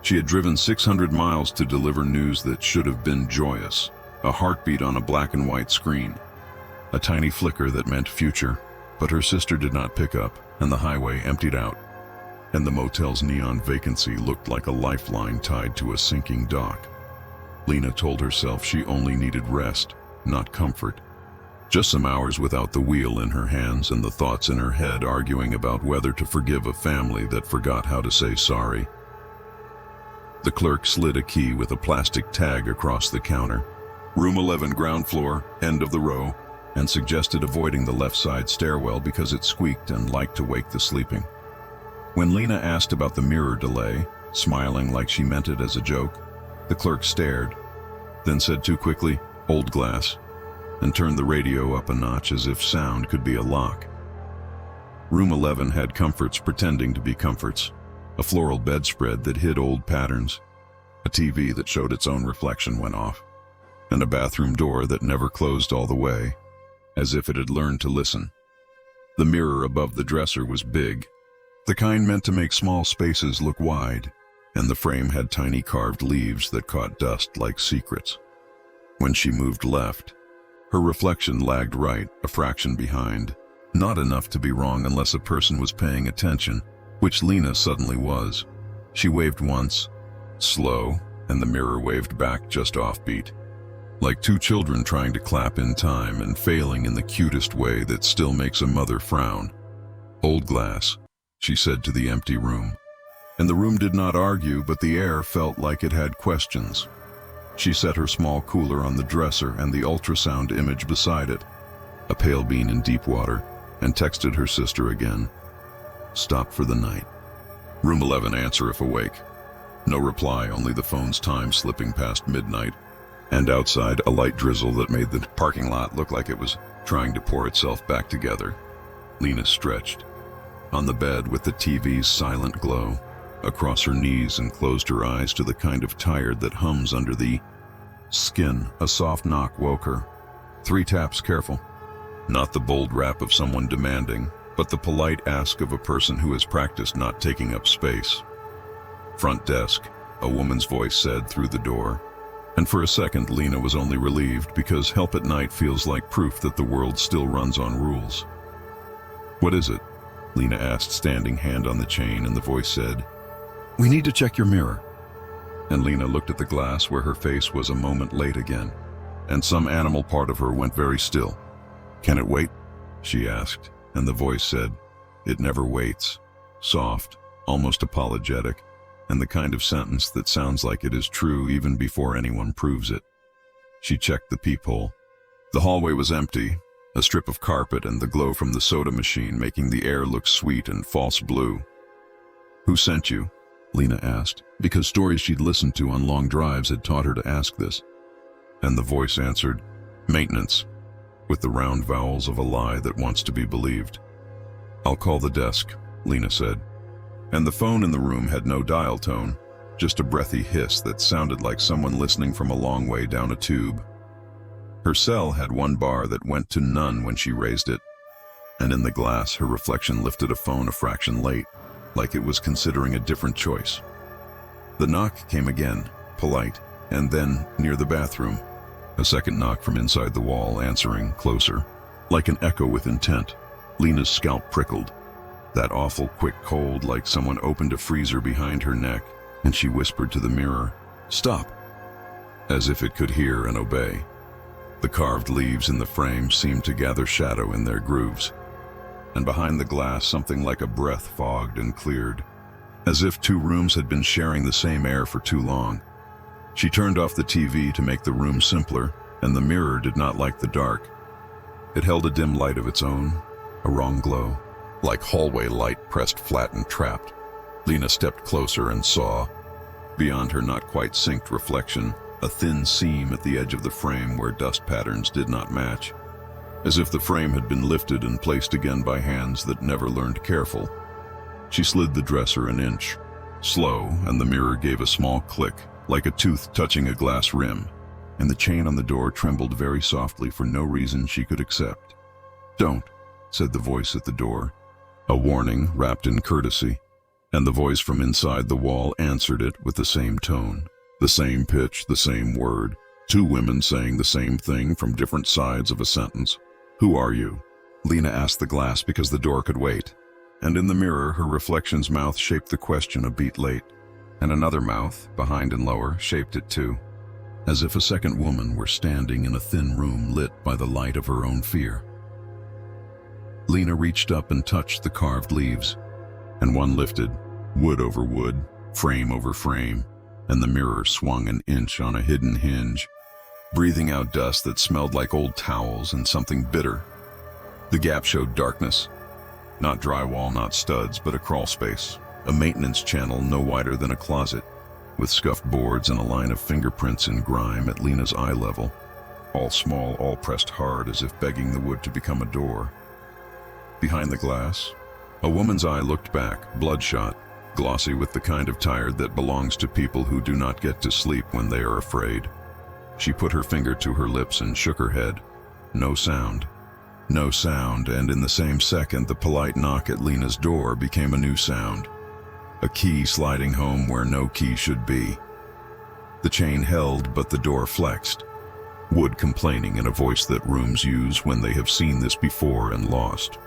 She had driven 600 miles to deliver news that should have been joyous, a heartbeat on a black and white screen, a tiny flicker that meant future, but her sister did not pick up, and the highway emptied out, and the motel's neon vacancy looked like a lifeline tied to a sinking dock. Lena told herself she only needed rest, not comfort. Just some hours without the wheel in her hands and the thoughts in her head arguing about whether to forgive a family that forgot how to say sorry. The clerk slid a key with a plastic tag across the counter. Room 11, ground floor, end of the row, and suggested avoiding the left side stairwell because it squeaked and liked to wake the sleeping. When Lena asked about the mirror delay, smiling like she meant it as a joke, the clerk stared, then said too quickly, "Old glass," and turned the radio up a notch as if sound could be a lock. Room 11 had comforts pretending to be comforts, a floral bedspread that hid old patterns, a TV that showed its own reflection when off, and a bathroom door that never closed all the way, as if it had learned to listen. The mirror above the dresser was big, the kind meant to make small spaces look wide, and the frame had tiny carved leaves that caught dust like secrets. When she moved left, her reflection lagged right, a fraction behind, not enough to be wrong unless a person was paying attention, which Lena suddenly was. She waved once, slow, and the mirror waved back just offbeat. like two children trying to clap in time and failing in the cutest way that still makes a mother frown. "Old glass," she said to the empty room. And the room did not argue, but the air felt like it had questions. She set her small cooler on the dresser and the ultrasound image beside it, a pale bean in deep water, and texted her sister again. "Stop for the night. Room 11, answer if awake." No reply, only the phone's time slipping past midnight, and outside a light drizzle that made the parking lot look like it was trying to pour itself back together. Lena stretched on the bed with the TV's silent glow across her knees and closed her eyes to the kind of tired that hums under the skin. A soft knock woke her. 3 taps, careful. Not the bold rap of someone demanding, but the polite ask of a person who has practiced not taking up space. "Front desk," a woman's voice said through the door. And for a second, Lena was only relieved, because help at night feels like proof that the world still runs on rules. "What is it?" Lena asked, standing hand on the chain, and the voice said, "We need to check your mirror." And Lena looked at the glass where her face was a moment late again, and some animal part of her went very still. "Can it wait?" she asked, and the voice said, "It never waits." Soft, almost apologetic, and the kind of sentence that sounds like it is true even before anyone proves it. She checked the peephole. The hallway was empty, a strip of carpet and the glow from the soda machine making the air look sweet and false blue. "Who sent you?" Lena asked, because stories she'd listened to on long drives had taught her to ask this. And the voice answered, "Maintenance," with the round vowels of a lie that wants to be believed. "I'll call the desk," Lena said. And the phone in the room had no dial tone, just a breathy hiss that sounded like someone listening from a long way down a tube. Her cell had 1 bar that went to none when she raised it, and in the glass her reflection lifted a phone a fraction late, like it was considering a different choice. The knock came again, polite, and then, near the bathroom, a second knock from inside the wall, answering, closer, like an echo with intent. Lena's scalp prickled. That awful quick cold, like someone opened a freezer behind her neck, and she whispered to the mirror, "Stop," as if it could hear and obey. The carved leaves in the frame seemed to gather shadow in their grooves, and behind the glass something like a breath fogged and cleared, as if 2 rooms had been sharing the same air for too long. She turned off the TV to make the room simpler, and the mirror did not like the dark. It held a dim light of its own, a wrong glow, like hallway light pressed flat and trapped. Lena stepped closer and saw, beyond her not quite synced reflection, a thin seam at the edge of the frame where dust patterns did not match, as if the frame had been lifted and placed again by hands that never learned careful. She slid the dresser an inch, slow, and the mirror gave a small click, like a tooth touching a glass rim, and the chain on the door trembled very softly for no reason she could accept. "Don't," said the voice at the door, a warning wrapped in courtesy, and the voice from inside the wall answered it with the same tone, the same pitch, the same word, 2 women saying the same thing from different sides of a sentence. "Who are you?" Lena asked the glass because the door could wait, and in the mirror her reflection's mouth shaped the question a beat late, and another mouth, behind and lower, shaped it too, as if a second woman were standing in a thin room lit by the light of her own fear. Lena reached up and touched the carved leaves, and one lifted, wood over wood, frame over frame, and the mirror swung an inch on a hidden hinge, breathing out dust that smelled like old towels and something bitter. The gap showed darkness, not drywall, not studs, but a crawl space, a maintenance channel no wider than a closet, with scuffed boards and a line of fingerprints in grime at Lena's eye level, all small, all pressed hard as if begging the wood to become a door. Behind the glass, a woman's eye looked back, bloodshot, glossy with the kind of tired that belongs to people who do not get to sleep when they are afraid. She put her finger to her lips and shook her head. No sound. No sound, and in the same second the polite knock at Lena's door became a new sound. A key sliding home where no key should be. The chain held, but the door flexed. Wood complaining in a voice that rooms use when they have seen this before and lost.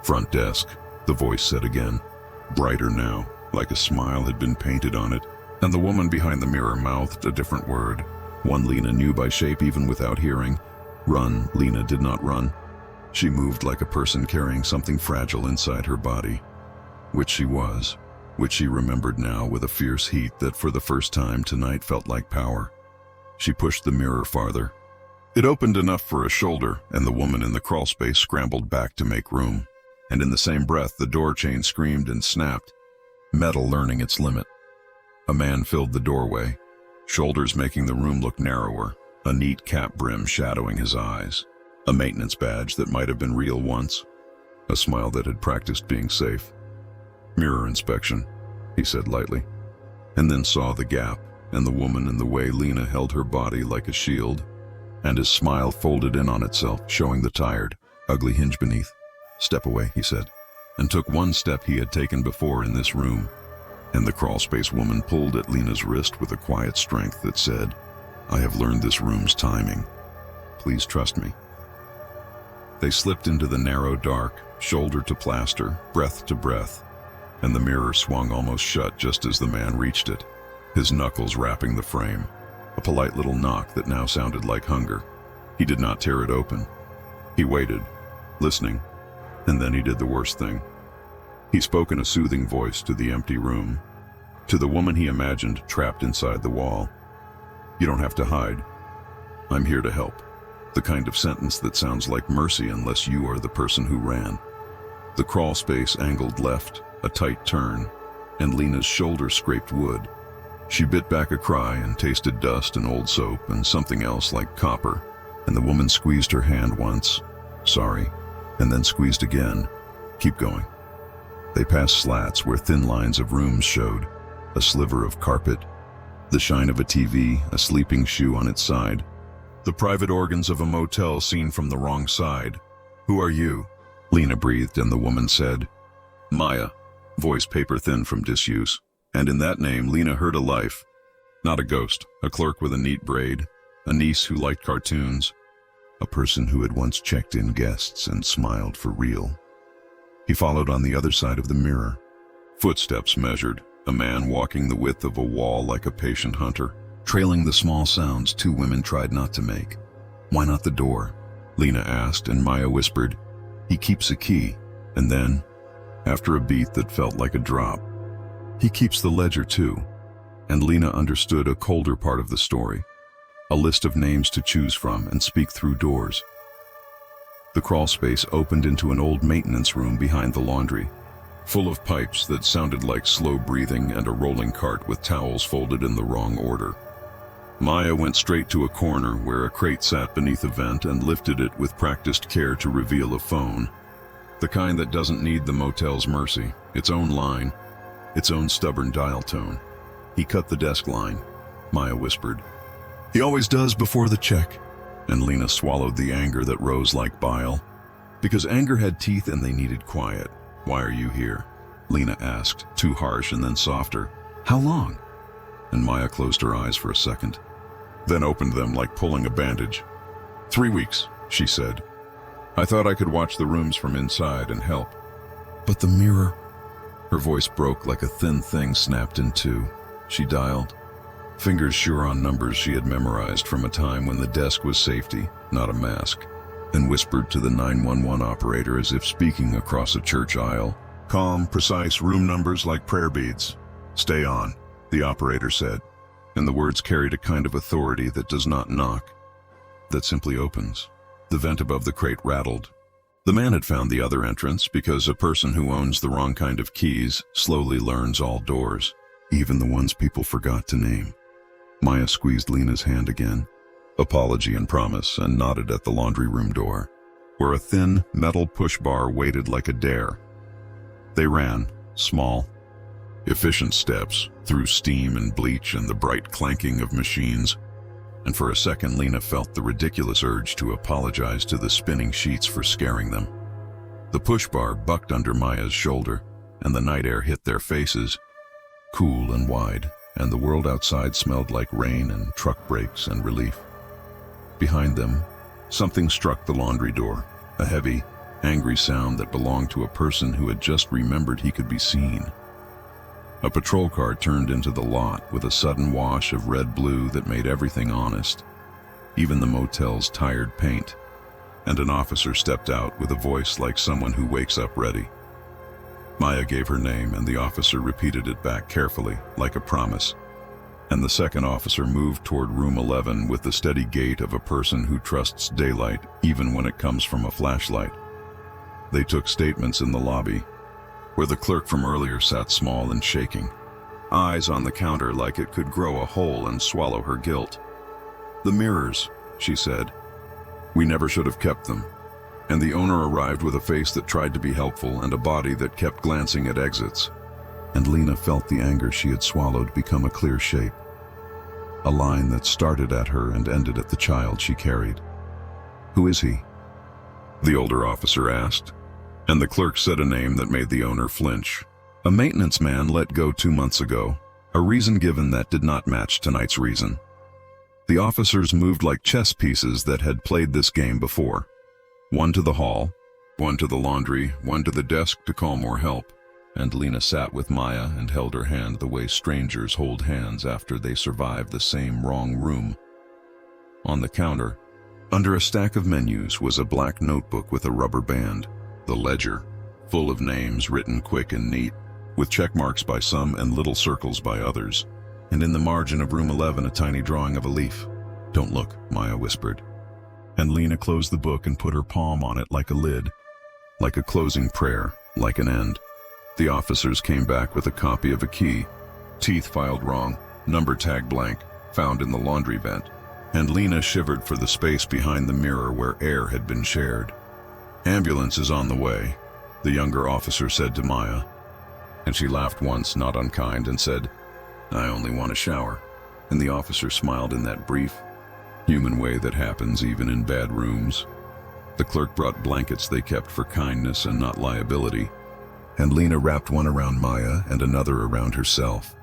"Front desk," the voice said again, brighter now, like a smile had been painted on it, and the woman behind the mirror mouthed a different word. One Lena knew by shape even without hearing. Run, Lena did not run. She moved like a person carrying something fragile inside her body. Which she was, which she remembered now with a fierce heat that for the first time tonight felt like power. She pushed the mirror farther. It opened enough for a shoulder, and the woman in the crawlspace scrambled back to make room. And in the same breath, the door chain screamed and snapped, metal learning its limit. A man filled the doorway, shoulders making the room look narrower, a neat cap brim shadowing his eyes, a maintenance badge that might have been real once, a smile that had practiced being safe. "Mirror inspection," he said lightly, and then saw the gap and the woman in the way Lena held her body like a shield, and his smile folded in on itself, showing the tired, ugly hinge beneath. "Step away," he said, and took one step he had taken before in this room, and the crawlspace woman pulled at Lena's wrist with a quiet strength that said, "I have learned this room's timing. Please trust me." They slipped into the narrow dark, shoulder to plaster, breath to breath, and the mirror swung almost shut just as the man reached it, his knuckles wrapping the frame, a polite little knock that now sounded like hunger. He did not tear it open. He waited, listening, and then he did the worst thing. He spoke in a soothing voice to the empty room, to the woman he imagined trapped inside the wall. "You don't have to hide. I'm here to help." The kind of sentence that sounds like mercy unless you are the person who ran. The crawl space angled left, a tight turn, and Lena's shoulder scraped wood. She bit back a cry and tasted dust and old soap and something else like copper, and the woman squeezed her hand once, "Sorry," and then squeezed again. "Keep going." They passed slats where thin lines of rooms showed, a sliver of carpet, the shine of a TV, a sleeping shoe on its side. The private organs of a motel seen from the wrong side. "Who are you?" Lena breathed, and the woman said, "Maya," voice paper thin from disuse. And in that name, Lena heard a life. Not a ghost, a clerk with a neat braid, a niece who liked cartoons, a person who had once checked in guests and smiled for real. He followed on the other side of the mirror. Footsteps measured, a man walking the width of a wall like a patient hunter, trailing the small sounds two women tried not to make. "Why not the door?" Lena asked, and Maya whispered, "He keeps a key." And then, after a beat that felt like a drop, "He keeps the ledger too." And Lena understood a colder part of the story, a list of names to choose from and speak through doors. The crawl space opened into an old maintenance room behind the laundry, full of pipes that sounded like slow breathing and a rolling cart with towels folded in the wrong order. Maya went straight to a corner where a crate sat beneath a vent and lifted it with practiced care to reveal a phone. The kind that doesn't need the motel's mercy, its own line, its own stubborn dial tone. "He cut the desk line," Maya whispered. "He always does before the check." And Lena swallowed the anger that rose like bile. Because anger had teeth and they needed quiet. "Why are you here?" Lena asked, too harsh and then softer. "How long?" And Maya closed her eyes for a second, then opened them like pulling a bandage. 3 weeks, she said. "I thought I could watch the rooms from inside and help." "But the mirror..." Her voice broke like a thin thing snapped in two. She dialed, fingers sure on numbers she had memorized from a time when the desk was safety, not a mask, and whispered to the 911 operator as if speaking across a church aisle. "Calm, precise room numbers like prayer beads. Stay on," the operator said, and the words carried a kind of authority that does not knock, that simply opens. The vent above the crate rattled. The man had found the other entrance because a person who owns the wrong kind of keys slowly learns all doors, even the ones people forgot to name. Maya squeezed Lena's hand again, apology and promise, and nodded at the laundry room door, where a thin metal push bar waited like a dare. They ran, small, efficient steps, through steam and bleach and the bright clanking of machines, and for a second Lena felt the ridiculous urge to apologize to the spinning sheets for scaring them. The push bar bucked under Maya's shoulder, and the night air hit their faces, cool and wide, and the world outside smelled like rain and truck brakes and relief. Behind them, something struck the laundry door, a heavy, angry sound that belonged to a person who had just remembered he could be seen. A patrol car turned into the lot with a sudden wash of red-blue that made everything honest, even the motel's tired paint, and an officer stepped out with a voice like someone who wakes up ready. Maya gave her name, and the officer repeated it back carefully, like a promise. And the second officer moved toward room 11 with the steady gait of a person who trusts daylight even when it comes from a flashlight. They took statements in the lobby, where the clerk from earlier sat small and shaking, eyes on the counter like it could grow a hole and swallow her guilt. "The mirrors," she said. "We never should have kept them." And the owner arrived with a face that tried to be helpful and a body that kept glancing at exits. And Lena felt the anger she had swallowed become a clear shape. A line that started at her and ended at the child she carried. "Who is he?" the older officer asked, and the clerk said a name that made the owner flinch. "A maintenance man let go 2 months ago, a reason given that did not match tonight's reason." The officers moved like chess pieces that had played this game before. One to the hall, one to the laundry, one to the desk to call more help. And Lena sat with Maya and held her hand the way strangers hold hands after they survive the same wrong room. On the counter, under a stack of menus, was a black notebook with a rubber band, the ledger, full of names written quick and neat, with check marks by some and little circles by others. And in the margin of room 11 a tiny drawing of a leaf. "Don't look," Maya whispered. And Lena closed the book and put her palm on it like a lid, like a closing prayer, like an end. The officers came back with a copy of a key, teeth filed wrong, number tag blank, found in the laundry vent, and Lena shivered for the space behind the mirror where air had been shared. "Ambulance is on the way," the younger officer said to Maya, and she laughed once, not unkind, and said, "I only want a shower." And the officer smiled in that brief, human way that happens even in bad rooms. The clerk brought blankets they kept for kindness and not liability, and Lena wrapped one around Maya and another around herself,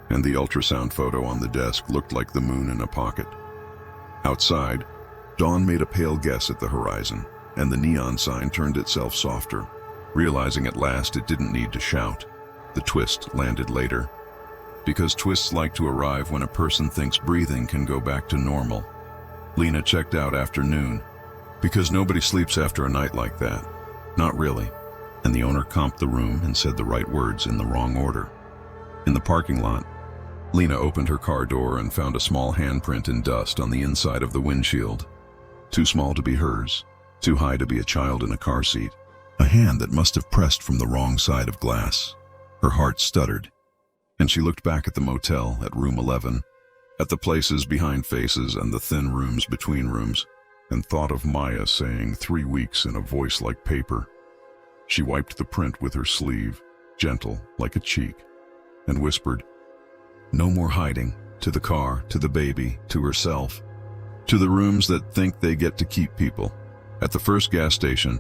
and the ultrasound photo on the desk looked like the moon in a pocket. Outside, dawn made a pale guess at the horizon, and the neon sign turned itself softer, realizing at last it didn't need to shout. The twist landed later, because twists like to arrive when a person thinks breathing can go back to normal. Lena checked out after noon, because nobody sleeps after a night like that. Not really. And the owner comped the room and said the right words in the wrong order. In the parking lot, Lena opened her car door and found a small handprint in dust on the inside of the windshield. Too small to be hers, too high to be a child in a car seat. A hand that must have pressed from the wrong side of glass. Her heart stuttered, and she looked back at the motel, at room 11, at the places behind faces and the thin rooms between rooms, and thought of Maya saying 3 weeks in a voice like paper. She wiped the print with her sleeve, gentle like a cheek, and whispered, "No more hiding, to the car, to the baby, to herself, to the rooms that think they get to keep people." At the first gas station,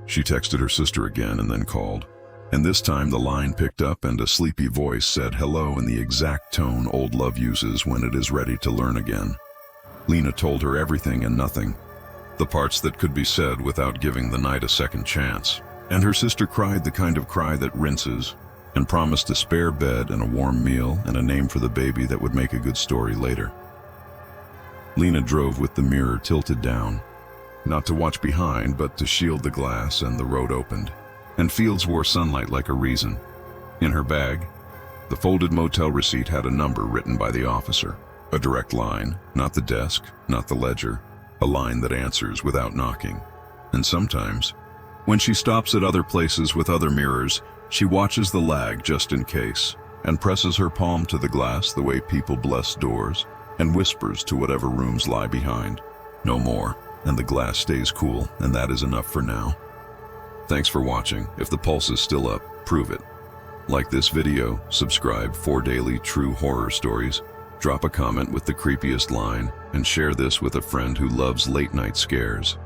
she texted her sister again and then called. And this time the line picked up and a sleepy voice said hello in the exact tone old love uses when it is ready to learn again. Lena told her everything and nothing, the parts that could be said without giving the night a second chance. And her sister cried the kind of cry that rinses, and promised a spare bed and a warm meal and a name for the baby that would make a good story later. Lena drove with the mirror tilted down, not to watch behind but to shield the glass, and the road opened, and fields wore sunlight like a reason. In her bag, the folded motel receipt had a number written by the officer, a direct line, not the desk, not the ledger, a line that answers without knocking. And sometimes, when she stops at other places with other mirrors, she watches the lag just in case, and presses her palm to the glass the way people bless doors, and whispers to whatever rooms lie behind, "No more," and the glass stays cool, and that is enough for now. Thanks for watching. If the pulse is still up, prove it. Like this video, subscribe for daily true horror stories, drop a comment with the creepiest line, and share this with a friend who loves late night scares.